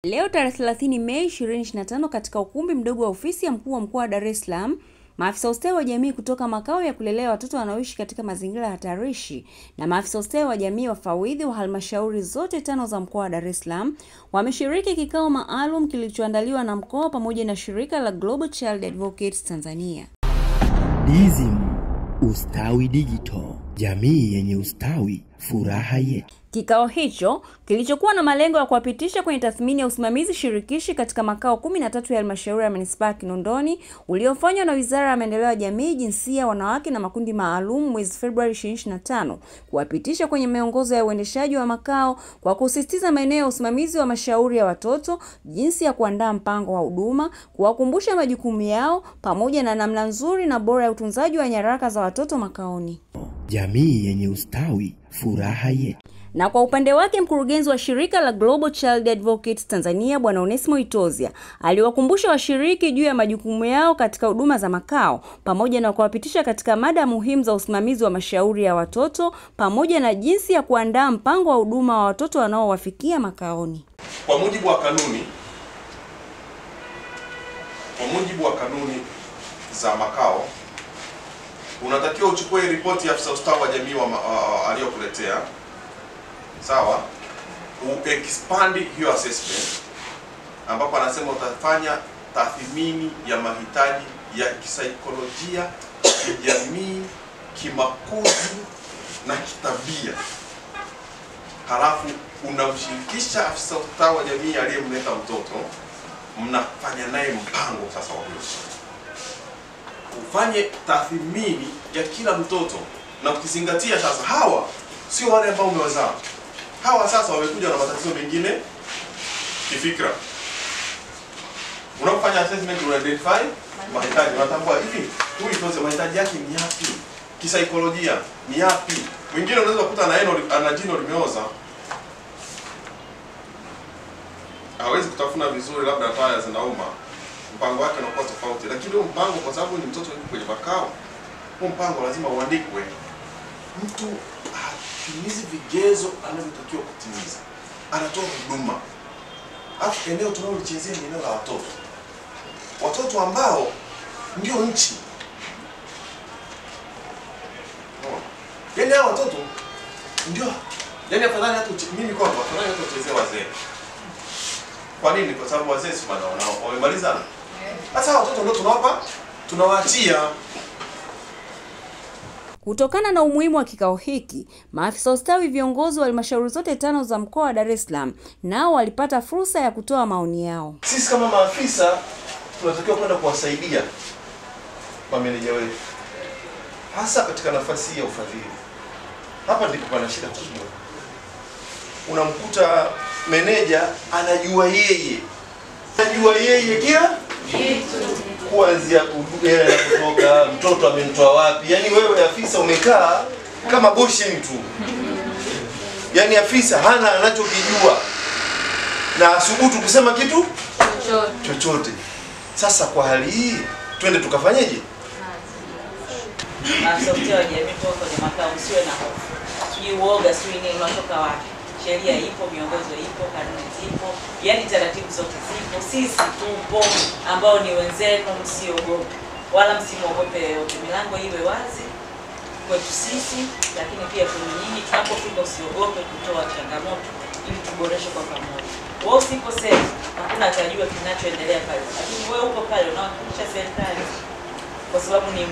Leo tarehe 30 Mei 2025 katika ukumbi mdogo wa ofisi ya mkuu wa mkoa wa Dar es Salaam, maafisa ustawi wa jamii kutoka makao ya kulelea watoto wanaoishi katika mazingira hatarishi na maafisa ustawi wa jamii wafawidhi wa halmashauri zote 5 za mkoa wa Dar es Salaam wameshiriki kikao maalum kilichoandaliwa na mkoa pamoja na shirika la Global Child Advocates Tanzania. DSM Ustawi Digital, jamii yenye ustawi, furaha yetu. Kikao hicho kilichokuwa na malengo ya kuwapitisha kwenye tathmini ya usimamizi shirikishi katika makao 13 ya halmashauri ya manispaa Kinondoni uliofanywa na Wizara ya Maendeleo ya Jamii, Jinsia, Wanawake na Makundi Maalum mwezi Februari 2025, kuwapitisha kwenye miongozo ya uendeshaji wa makao kwa kusisitiza maeneo ya usimamizi wa mashauri ya watoto, jinsi ya kuandaa mpango wa huduma, kuwakumbusha majukumu yao pamoja na namna nzuri na bora ya utunzaji wa nyaraka za watoto makaoni. Jamii yenye ustawi, furaha yetu. Na kwa upande wake mkurugenzi wa shirika la Global Child Advocates Tanzania Bwana Onesmo Itozia aliwakumbusha washiriki juu ya majukumu yao katika huduma za makao pamoja na kuwapitisha katika mada muhimu za usimamizi wa mashauri ya watoto pamoja na jinsi ya kuandaa mpango wa huduma wa watoto wanaowafikia makaoni. Kwa mujibu wa kanuni za makao, unatakiwa uchukue ripoti ya afisa ustawi wa jamii aliyokuletea. Sawa, expand hiyo assessment ambapo anasema utafanya tathmini ya mahitaji ya kisaikolojia, kijamii, kimakuzi na kitabia. Halafu unamshirikisha afisa ustawi wa jamii aliyemleta mtoto, mnafanya naye mpango sasa wa huyo. Ufanye tathmini ya kila mtoto na ukizingatia sasa hawa sio wale ambao umewazaa. Hawa sasa wamekuja na matatizo mengine kifikra. Unapofanya assessment, una identify mahitaji, unatambua hivi huyu mtoto mahitaji yake ni yapi, kisaikolojia ni yapi. Mwingine unaweza kukuta ana jino limeoza, hawezi kutafuna vizuri, labda taya zinauma, mpango wake unakuwa tofauti. Lakini huo mpango, kwa sababu ni mtoto yuko kwenye makao, huo mpango lazima uandikwe. Mtu atimize vigezo anavyotakiwa kutimiza, anatoa huduma. Alafu eneo tunalochezea ni eneo la watoto ambao ndio nchi. Yaani hao watoto ndio, yaani afadhali hata mimi kwa afadhali hata tuchezee wazee. Kwa nini? Kwa sababu wazee si wanao wamemaliza. Sasa watoto ndio tunawaachia. Kutokana na umuhimu wa kikao hiki, maafisa ustawi viongozi wa halmashauri zote 5 za mkoa wa Dar es Salaam nao walipata fursa ya kutoa maoni yao. Sisi kama maafisa tunatakiwa kwenda kuwasaidia mameneja wetu, hasa katika nafasi ya ufadhili. Hapa ndipo pana shida kubwa. Unamkuta meneja anajua yeye kila kuanzia hela kutoka mtoto amemtoa wapi. Yaani wewe afisa umekaa kama boshen tu. Yaani afisa hana anachokijua na asubutu kusema kitu chochote. Sasa kwa hali hii twende tukafanyeje? Maafisa wa jamii toka kwenye makao, msiwe na hofu. Sijui uoga, sijui nini, unatoka wapi? Sheria ipo, miongozo ipo, kanuni zipo, yani taratibu zote zipo. Sisi tupo ambao ni wenzenu, msiogope wala msimogope yote. Milango iwe wazi kwetu sisi, lakini pia kwa nyinyi tunapofika usiogope kutoa changamoto ili tuboreshe kwa pamoja. Wewe usipo safe, hakuna atajua kinachoendelea pale. Lakini wewe uko pale unawakilisha serikali. Kwa sababu ni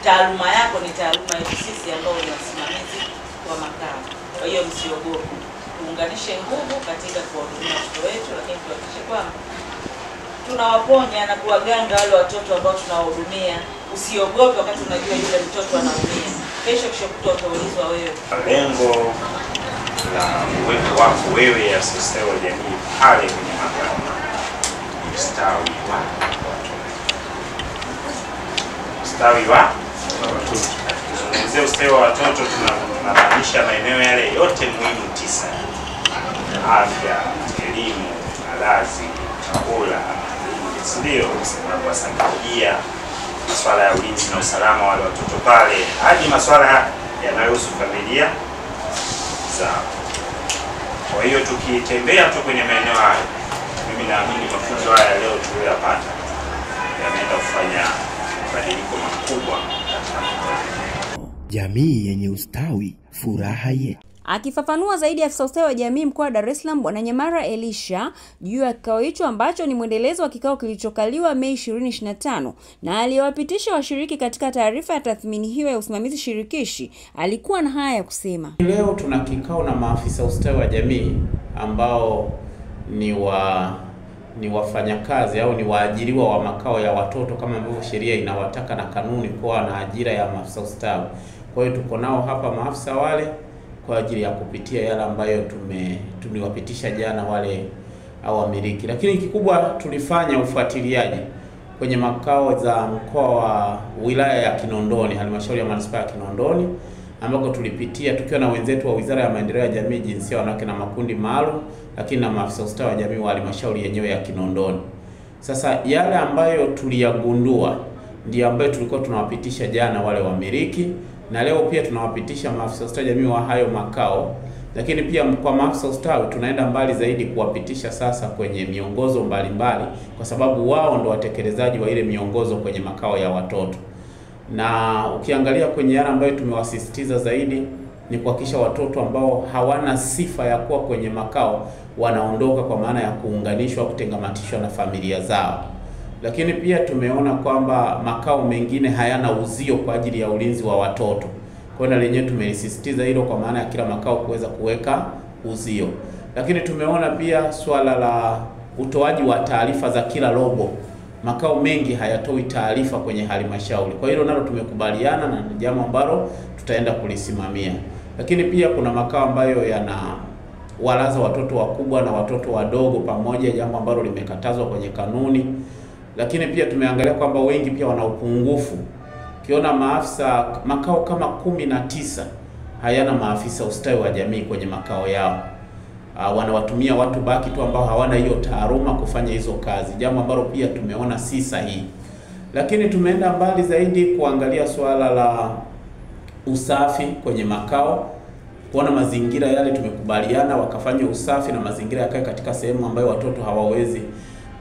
taaluma yako, ni taaluma yetu sisi ambao ni wasimamizi wa makao. Kwa hiyo msiogope. Tuunganishe nguvu katika kuwahudumia watoto wetu, lakini tuhakikishe kwamba tunawaponya na kuwaganga wale watoto ambao tunawahudumia. Usiogope wakati unajua yule mtoto anaumia. Kesho kutwa utaulizwa wewe. Lengo la uwepo wako wewe ya afisa wa jamii pale kwenye makao ni ustawi wa watoto. Ustawi wa watoto. Kuzungumzia ustawi wa watoto tunamaanisha maeneo yale yote muhimu 9: afya, elimu, malazi, chakula, ndio kwa saikolojia, masuala ya ulinzi na usalama wa watoto pale, hadi masuala yanayohusu familia zao. Kwa hiyo tukitembea tu kwenye maeneo hayo, Jamii yenye ustawi, furaha yetu. Akifafanua zaidi, afisa ustawi wa jamii mkoa wa Dar es Salaam Bwana Nyamara Elisha juu ya kikao hicho ambacho ni mwendelezo wa kikao kilichokaliwa Mei 2025 na aliyowapitisha washiriki katika taarifa ya tathmini hiyo ya usimamizi shirikishi, alikuwa na haya ya kusema. Leo tuna kikao na maafisa ustawi wa jamii ambao ni wafanyakazi au ni waajiriwa wa makao ya watoto kama ambavyo sheria inawataka na kanuni kuwa na ajira ya maafisa ustawi. Kwa hiyo tuko nao hapa maafisa wale kwa ajili ya kupitia yale ambayo tuliwapitisha jana wale au wamiliki. Lakini kikubwa tulifanya ufuatiliaji kwenye makao za mkoa wa wilaya ya Kinondoni, halmashauri ya manispaa ya Kinondoni, ambako tulipitia tukiwa na wenzetu wa Wizara ya Maendeleo ya Jamii, Jinsia, Wanawake na Makundi Maalum, lakini na maafisa ustawi wa jamii wa halmashauri yenyewe ya Kinondoni. Sasa yale ambayo tuliyagundua ndio ambayo tulikuwa tunawapitisha jana wale wamiliki, na leo pia tunawapitisha maafisa ustawi jamii wa hayo makao. Lakini pia kwa maafisa ustawi tunaenda mbali zaidi kuwapitisha sasa kwenye miongozo mbalimbali, kwa sababu wao ndo watekelezaji wa ile miongozo kwenye makao ya watoto. Na ukiangalia kwenye yale ambayo tumewasisitiza zaidi ni kuhakikisha watoto ambao hawana sifa ya kuwa kwenye makao wanaondoka, kwa maana ya kuunganishwa, kutengamatishwa na familia zao. Lakini pia tumeona kwamba makao mengine hayana uzio kwa ajili ya ulinzi wa watoto. Kwa hiyo lenyewe tumelisisitiza hilo, kwa maana ya kila makao kuweza kuweka uzio. Lakini tumeona pia swala la utoaji wa taarifa za kila robo. Makao mengi hayatoi taarifa kwenye halmashauri. Kwa hiyo nalo tumekubaliana na jambo ambalo tutaenda kulisimamia. Lakini pia kuna makao ambayo yana walaza watoto wakubwa na watoto wadogo pamoja, jambo ambalo limekatazwa kwenye kanuni. Lakini pia tumeangalia kwamba wengi pia wana upungufu. Kiona maafisa makao kama 19 hayana maafisa ustawi wa jamii kwenye makao yao. Wanawatumia watu baki tu ambao hawana hiyo taaluma kufanya hizo kazi, jambo ambalo pia tumeona si sahihi. Lakini tumeenda mbali zaidi kuangalia swala la usafi kwenye makao, kuona mazingira yale tumekubaliana wakafanya usafi na mazingira yakae katika sehemu ambayo watoto hawawezi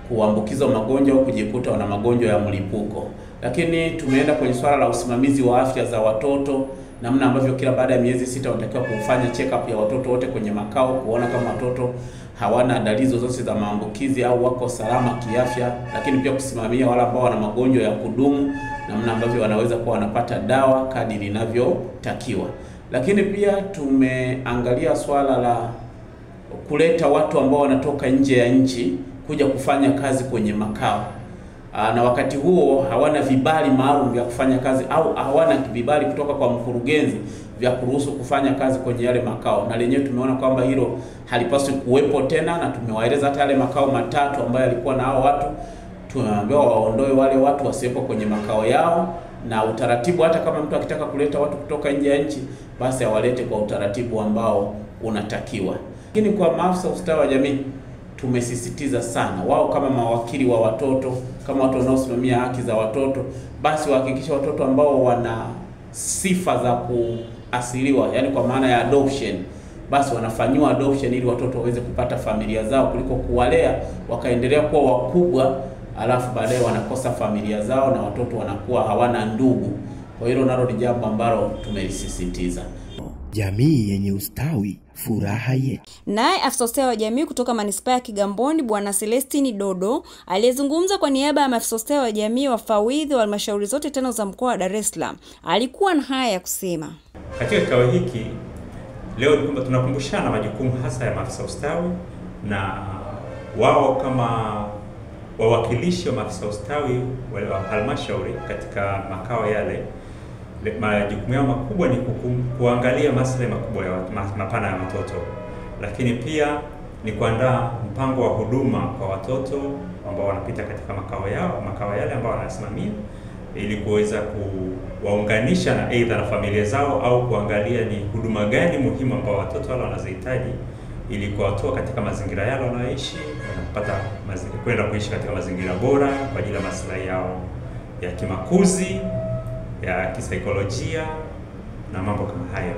kuambukizwa magonjwa au kujikuta wana magonjwa ya mlipuko. Lakini tumeenda kwenye swala la usimamizi wa afya za watoto, namna ambavyo kila baada ya miezi 6 wanatakiwa kufanya check up ya watoto wote kwenye makao, kuona kama watoto hawana dalili zozote za maambukizi au wako salama kiafya. Lakini pia kusimamia wale ambao wana magonjwa ya kudumu, namna ambavyo wanaweza kuwa wanapata dawa kadri inavyotakiwa. Lakini pia tumeangalia swala la kuleta watu ambao wanatoka nje ya nchi kuja kufanya kazi kwenye makao. Na wakati huo hawana vibali maalum vya kufanya kazi au hawana vibali kutoka kwa mkurugenzi vya kuruhusu kufanya kazi kwenye yale makao. Na lenyewe tumeona kwamba hilo halipaswi kuwepo tena, na tumewaeleza hata yale makao matatu ambayo yalikuwa na hao watu, tumeambiwa waondoe wale watu wasiwepo kwenye makao yao, na utaratibu hata kama mtu akitaka kuleta watu kutoka nje ya nchi basi awalete kwa utaratibu ambao unatakiwa. Lakini kwa maafisa ustawi wa jamii tumesisitiza sana wao kama mawakili wa watoto, kama watu wanaosimamia haki za watoto, basi wahakikisha watoto ambao wana sifa za kuasiliwa, yani kwa maana ya adoption, basi wanafanywa adoption ili watoto waweze kupata familia zao, kuliko kuwalea wakaendelea kuwa wakubwa alafu baadaye wanakosa familia zao na watoto wanakuwa hawana ndugu. Kwa hiyo nalo ni jambo ambalo tumelisisitiza. Jamii yenye ustawi, furaha yetu. Naye afisa ustawi wa jamii kutoka manispaa ya Kigamboni Bwana Celestini Dodo aliyezungumza kwa niaba ya maafisa ustawi wa jamii wafawidhi wa halmashauri zote 5 za mkoa wa Dar es Salaam alikuwa na haya ya kusema. Katika kikao hiki leo tunakumbushana majukumu hasa ya maafisa ustawi, na wao kama wawakilishi wa maafisa ustawi wa halmashauri katika makao yale, majukumu yao makubwa ni kuangalia maslahi makubwa ya mapana ya watoto, lakini pia ni kuandaa mpango wa huduma kwa watoto ambao wanapita katika makao yale ambao wanasimamia, ili kuweza kuwaunganisha na aidha na familia zao au kuangalia ni huduma gani muhimu ambao watoto wale wanazihitaji ili kuwatoa katika mazingira yale wanaoishi na kupata kwenda kuishi katika mazingira bora kwa ajili ya maslahi yao ya kimakuzi, ya kisaikolojia na mambo kama hayo.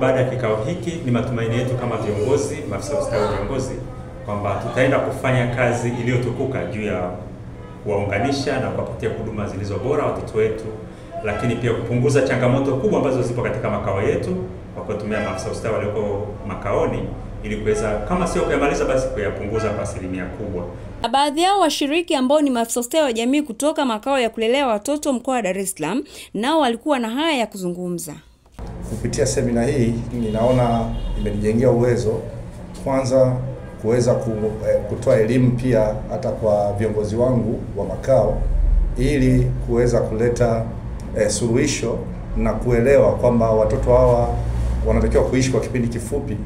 Baada ya kikao hiki ni matumaini yetu kama viongozi, maafisa ustawi viongozi, kwamba tutaenda kufanya kazi iliyotukuka juu ya kuwaunganisha na kuwapatia huduma zilizo bora watoto wetu, lakini pia kupunguza changamoto kubwa ambazo zipo katika makao yetu kwa kutumia maafisa ustawi walioko makaoni, ili kuweza kama sio kuyamaliza basi kuyapunguza kwa asilimia kubwa. Baadhi yao washiriki ambao ni maafisa ustawi wa jamii kutoka makao ya kulelea watoto mkoa wa Dar es Salaam nao walikuwa na haya ya kuzungumza. Kupitia semina hii ninaona imenijengea uwezo kwanza kuweza kutoa elimu pia hata kwa viongozi wangu wa makao, ili kuweza kuleta suluhisho na kuelewa kwamba watoto hawa wanatakiwa kuishi kwa kipindi kifupi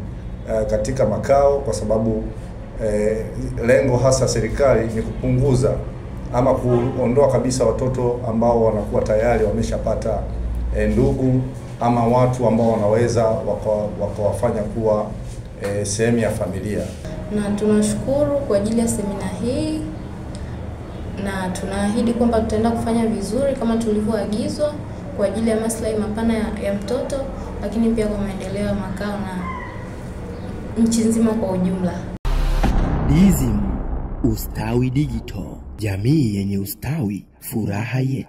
katika makao, kwa sababu lengo hasa serikali ni kupunguza ama kuondoa kabisa watoto ambao wanakuwa tayari wameshapata ndugu ama watu ambao wanaweza wakawafanya kuwa sehemu ya familia. Na tunashukuru kwa ajili ya semina hii, na tunaahidi kwamba tutaenda kufanya vizuri kama tulivyoagizwa kwa ajili ya maslahi mapana ya mtoto, lakini pia kwa maendeleo ya makao na nchi nzima kwa ujumla. DSM Ustawi Digital, jamii yenye ustawi, furaha yetu.